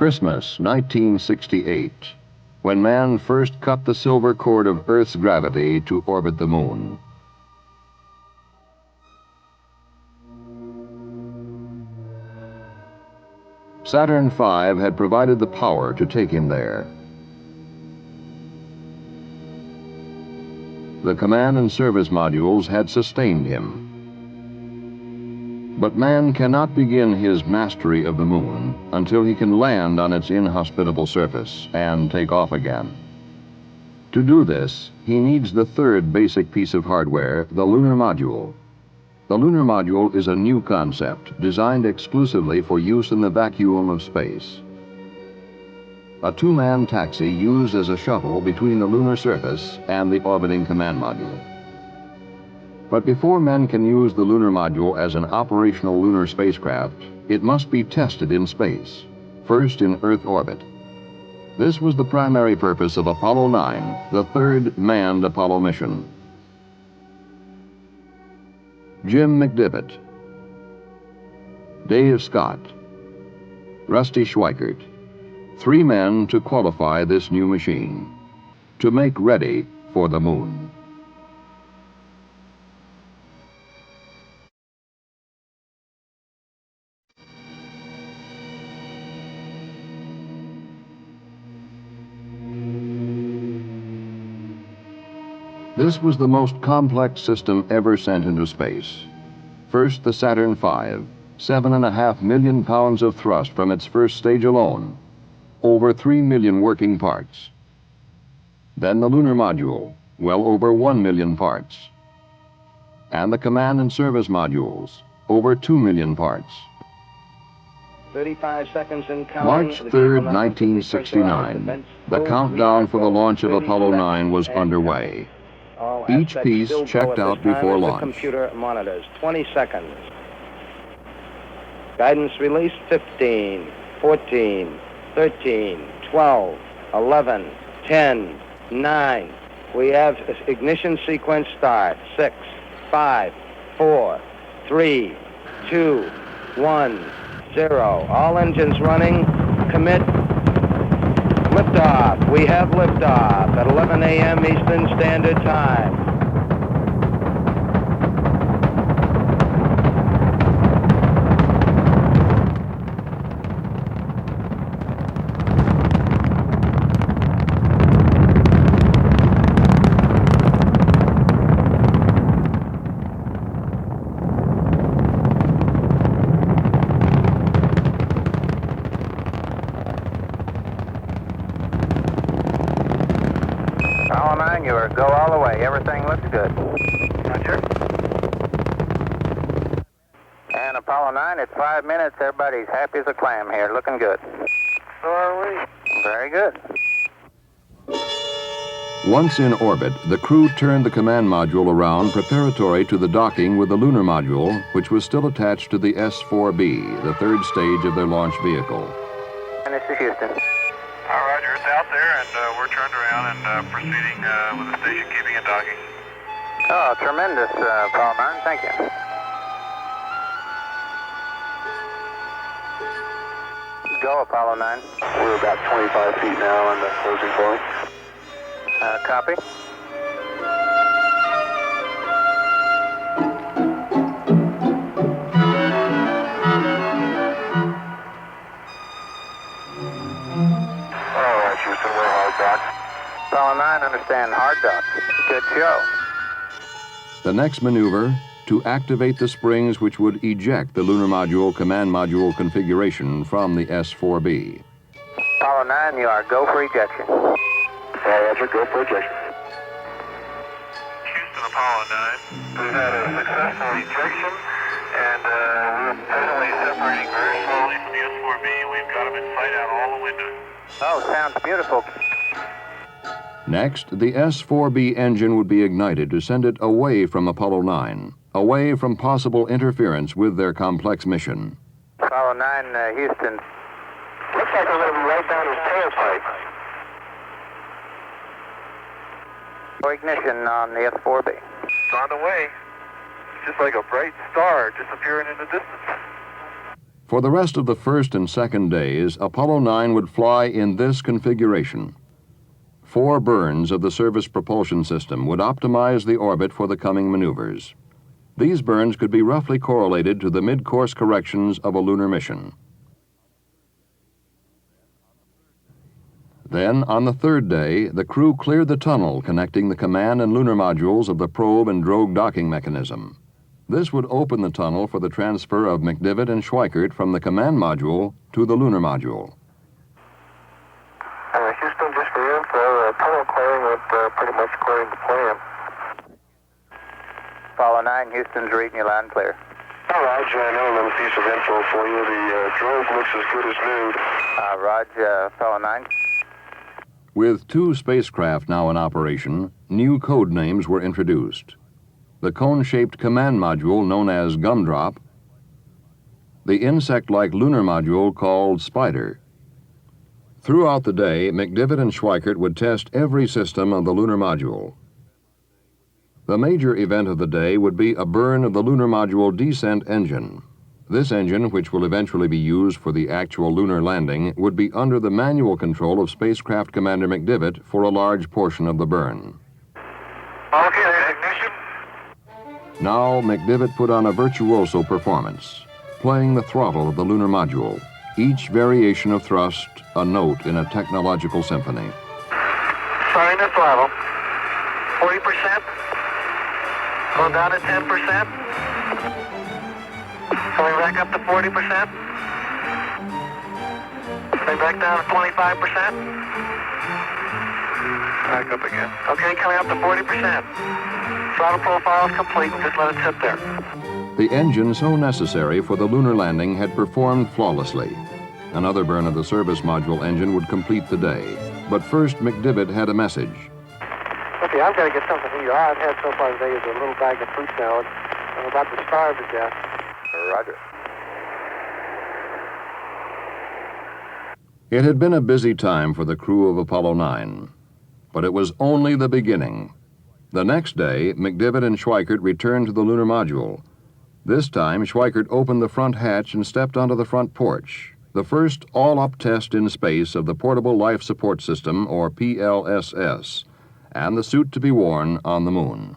Christmas, 1968, when man first cut the silver cord of Earth's gravity to orbit the moon. Saturn V had provided the power to take him there. The command and service modules had sustained him. But man cannot begin his mastery of the moon until he can land on its inhospitable surface and take off again. To do this, he needs the third basic piece of hardware, the Lunar Module. The Lunar Module is a new concept designed exclusively for use in the vacuum of space. A two-man taxi used as a shuttle between the lunar surface and the orbiting command module. But before men can use the Lunar Module as an operational lunar spacecraft, it must be tested in space, first in Earth orbit. This was the primary purpose of Apollo 9, the third manned Apollo mission. Jim McDivitt, Dave Scott, Rusty Schweickart, three men to qualify this new machine, to make ready for the moon. This was the most complex system ever sent into space. First, the Saturn V, 7.5 million pounds of thrust from its first stage alone, over 3 million working parts. Then the Lunar Module, well over 1 million parts. And the command and service modules, over 2 million parts. 35 seconds in counting. March 3rd, 1969, the countdown for the launch of Apollo 9 was underway. Each piece checked out before launch. Computer monitors, 20 seconds. Guidance release, 15, 14, 13, 12, 11, 10, 9. We have ignition sequence start. 6, 5, 4, 3, 2, 1, 0. All engines running. Commit. Liftoff. We have liftoff at 11 a.m. Eastern Standard Time. Go all the way. Everything looks good. Roger. And Apollo 9, it's 5 minutes. Everybody's happy as a clam here. Looking good. So are we. Very good. Once in orbit, the crew turned the command module around preparatory to the docking with the Lunar Module, which was still attached to the S-4B, the third stage of their launch vehicle. And this is Houston. Roger, it's out there, and we're turned around and proceeding with the station keeping it docking. Oh, tremendous, Apollo 9. Thank you. Go, Apollo 9. We're about 25 feet now on the closing point. Copy. Apollo 9, understand hard dock. Good show. The next maneuver, to activate the springs which would eject the Lunar Module command module configuration from the S-4B. Apollo 9, you are go for ejection. Roger, go for ejection. Houston, Apollo 9. We've had a successful ejection, and we're presently separating very slowly from the S-4B. We've got them in sight out all the windows. Oh, sounds beautiful. Next, the S-4B engine would be ignited to send it away from Apollo 9, away from possible interference with their complex mission. Apollo 9, Houston. Looks like we're going to be right down his tailpipe. Ignition on the S-4B. It's on the way. It's just like a bright star disappearing in the distance. For the rest of the first and second days, Apollo 9 would fly in this configuration. 4 burns of the service propulsion system would optimize the orbit for the coming maneuvers. These burns could be roughly correlated to the mid-course corrections of a lunar mission. Then, on the third day, the crew cleared the tunnel connecting the command and lunar modules of the probe and drogue docking mechanism. This would open the tunnel for the transfer of McDivitt and Schweickart from the command module to the lunar module. Houston, just for info, tunnel clearing went pretty much according to plan. Apollo 9, Houston's reading you loud and clear. All right, Roger, I know a little piece of info for you. The drogue looks as good as new. Roger, Apollo 9. With 2 spacecraft now in operation, new code names were introduced. The cone-shaped command module known as Gumdrop, the insect-like lunar module called Spider. Throughout the day, McDivitt and Schweickart would test every system of the lunar module. The major event of the day would be a burn of the lunar module descent engine. This engine, which will eventually be used for the actual lunar landing, would be under the manual control of Spacecraft Commander McDivitt for a large portion of the burn. Okay, there's ignition. Now, McDivitt put on a virtuoso performance, playing the throttle of the lunar module, each variation of thrust a note in a technological symphony. Starting the throttle. 40%. Going down to 10%. Coming back up to 40%. Coming back down to 25%. Back up again. Okay, coming up to 40%. Throttle profile is complete. Just let it sit there. The engine so necessary for the lunar landing had performed flawlessly. Another burn of the service module engine would complete the day. But first, McDivitt had a message. Okay, I've got to get something to eat. All I've had so far today is a little bag of fruit salad. I'm about to starve to death. Roger. It had been a busy time for the crew of Apollo 9, but it was only the beginning. The next day, McDivitt and Schweickart returned to the lunar module. This time, Schweickart opened the front hatch and stepped onto the front porch, the first all-up test in space of the Portable Life Support System, or PLSS, and the suit to be worn on the moon.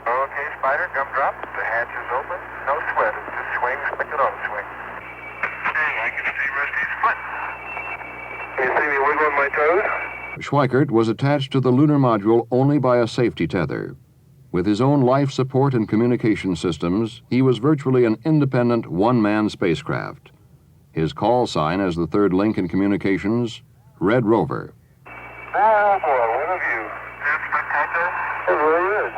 Okay, Spider, Gumdrop. The hatch is open. No sweat. It just swings like it ought to swing. Hey, I can see Rusty's foot. Can you see me wiggling my toes? Schweickart was attached to the lunar module only by a safety tether. With his own life support and communication systems, he was virtually an independent one-man spacecraft. His call sign as the third link in communications, Red Rover. Oh boy, what a view. That's spectacular. It really is.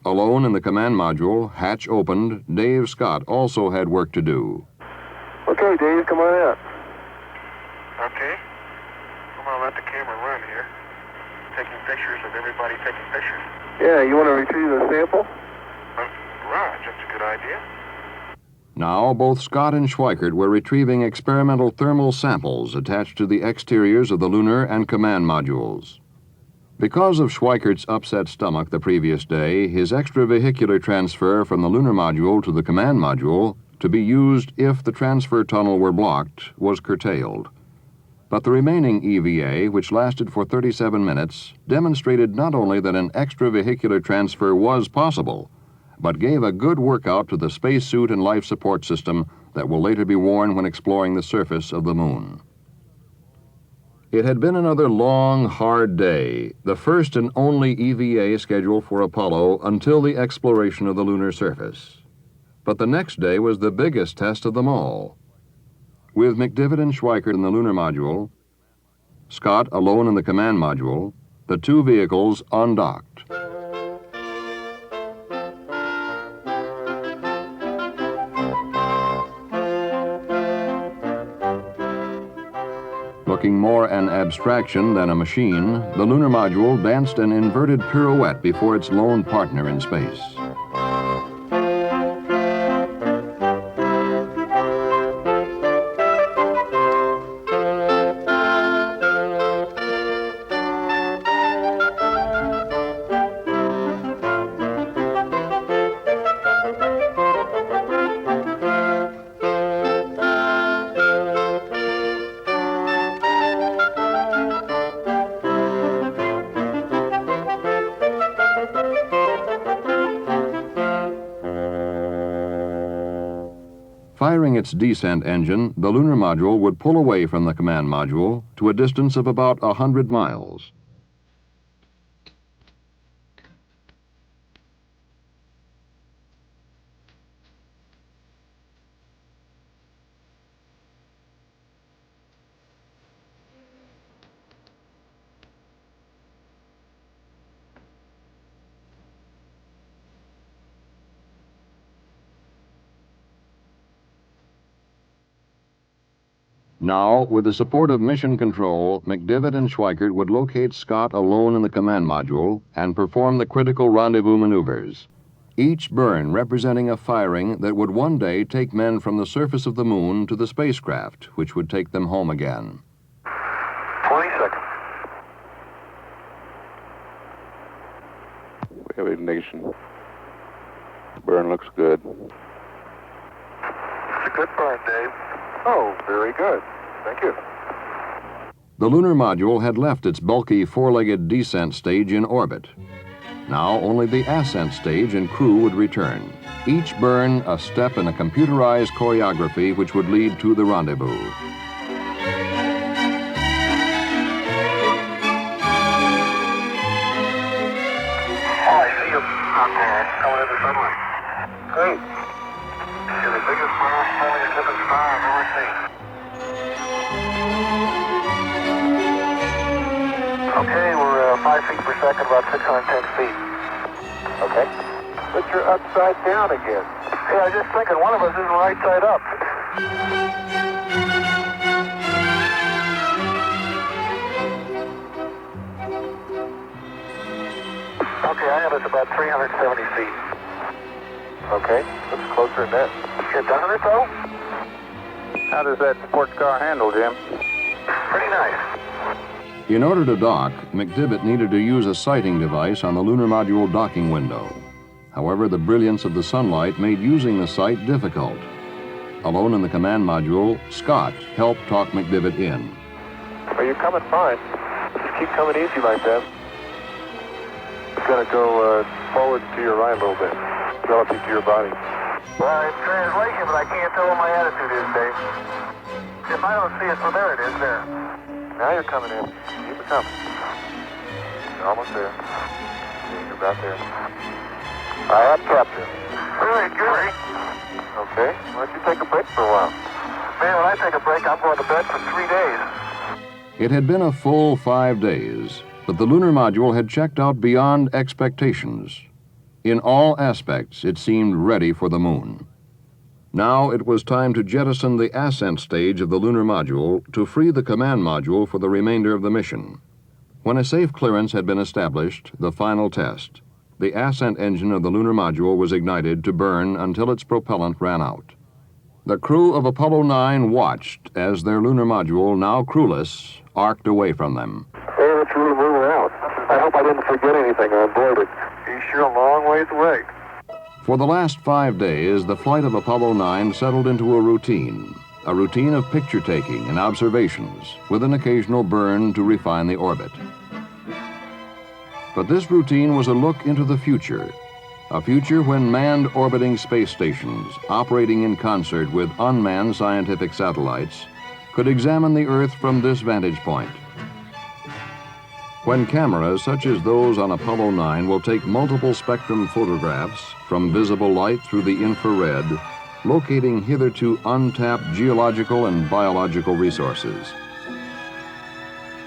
Alone in the command module, hatch opened, Dave Scott also had work to do. Okay, Dave, come on out. Okay. I'm gonna let the camera run here. Taking pictures of everybody taking pictures. Yeah, you want to retrieve a sample? Right, that's a good idea. Now, both Scott and Schweickart were retrieving experimental thermal samples attached to the exteriors of the lunar and command modules. Because of Schweikart's upset stomach the previous day, his extravehicular transfer from the lunar module to the command module, to be used if the transfer tunnel were blocked, was curtailed. But the remaining EVA, which lasted for 37 minutes, demonstrated not only that an extravehicular transfer was possible, but gave a good workout to the spacesuit and life support system that will later be worn when exploring the surface of the moon. It had been another long, hard day, the first and only EVA scheduled for Apollo until the exploration of the lunar surface. But the next day was the biggest test of them all. With McDivitt and Schweickart in the lunar module, Scott alone in the command module, the 2 vehicles undocked. Looking more an abstraction than a machine, the lunar module danced an inverted pirouette before its lone partner in space. Firing its descent engine, the lunar module would pull away from the command module to a distance of about 100 miles. Now, with the support of Mission Control, McDivitt and Schweickart would locate Scott alone in the command module and perform the critical rendezvous maneuvers, each burn representing a firing that would one day take men from the surface of the moon to the spacecraft, which would take them home again. 20 seconds. We have ignition. Burn looks good. It's a good burn, Dave. Oh, very good. Thank you. The lunar module had left its bulky four-legged descent stage in orbit. Now only the ascent stage and crew would return, each burn a step in a computerized choreography which would lead to the rendezvous. Oh, I see him out there, coming in the sunlight. Great. You're the biggest burn fully exhibit star I've ever seen. Okay, we're 5 feet per second, about 610 feet. Okay. But you're upside down again. Yeah, I was just thinking one of us isn't right side up. Okay, I have us about 370 feet. Okay. That's closer than that. You're done or so? How does that sports car handle, Jim? Pretty nice. In order to dock, McDivitt needed to use a sighting device on the lunar module docking window. However, the brilliance of the sunlight made using the sight difficult. Alone in the command module, Scott helped talk McDivitt in. Well, you're coming fine. Just keep coming easy like that. It's going to go forward to your right a little bit, relative to your body. Well, it's translation, but I can't tell what my attitude is, Dave. If I don't see it, well, there it is, there. Now you're coming in. Keep it coming. You're almost there. You're about there. I have capture. Really good. Okay. Why don't you take a break for a while? Man, when I take a break, I'm going to bed for 3 days. It had been a full 5 days, but the lunar module had checked out beyond expectations. In all aspects, it seemed ready for the moon. Now it was time to jettison the ascent stage of the lunar module to free the command module for the remainder of the mission. When a safe clearance had been established, the final test, the ascent engine of the lunar module was ignited to burn until its propellant ran out. The crew of Apollo 9 watched as their lunar module, now crewless, arced away from them. Hey, let's really move around. I hope I didn't forget anything on board it. He's sure a long ways away. For the last 5 days, the flight of Apollo 9 settled into a routine of picture-taking and observations, with an occasional burn to refine the orbit. But this routine was a look into the future, a future when manned orbiting space stations, operating in concert with unmanned scientific satellites, could examine the Earth from this vantage point. When cameras such as those on Apollo 9 will take multiple spectrum photographs from visible light through the infrared, locating hitherto untapped geological and biological resources.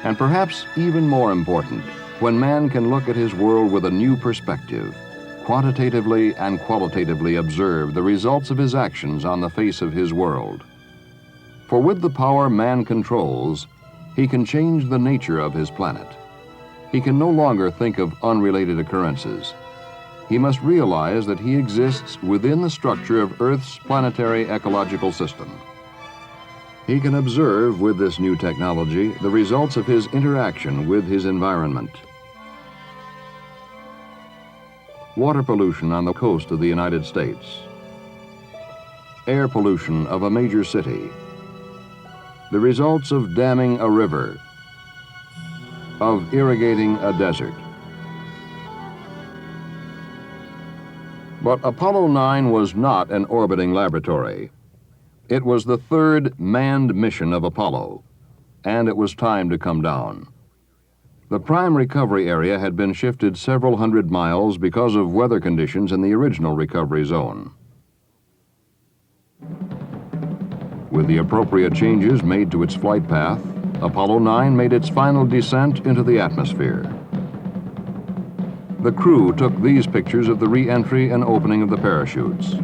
And perhaps even more important, when man can look at his world with a new perspective, quantitatively and qualitatively observe the results of his actions on the face of his world. For with the power man controls, he can change the nature of his planet. He can no longer think of unrelated occurrences. He must realize that he exists within the structure of Earth's planetary ecological system. He can observe with this new technology the results of his interaction with his environment. Water pollution on the coast of the United States. Air pollution of a major city. The results of damming a river, of irrigating a desert. But Apollo 9 was not an orbiting laboratory. It was the third manned mission of Apollo, and it was time to come down. The prime recovery area had been shifted several hundred miles because of weather conditions in the original recovery zone. With the appropriate changes made to its flight path, Apollo 9 made its final descent into the atmosphere. The crew took these pictures of the re-entry and opening of the parachutes.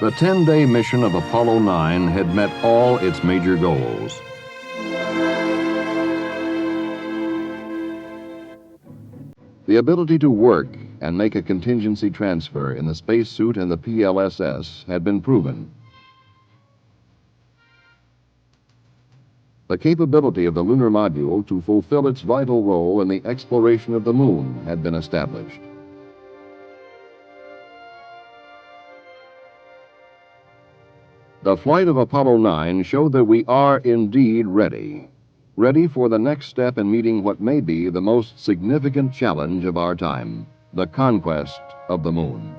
The 10-day mission of Apollo 9 had met all its major goals. The ability to work and make a contingency transfer in the spacesuit and the PLSS had been proven. The capability of the Lunar Module to fulfill its vital role in the exploration of the Moon had been established. The flight of Apollo 9 showed that we are indeed ready for the next step in meeting what may be the most significant challenge of our time, the conquest of the Moon.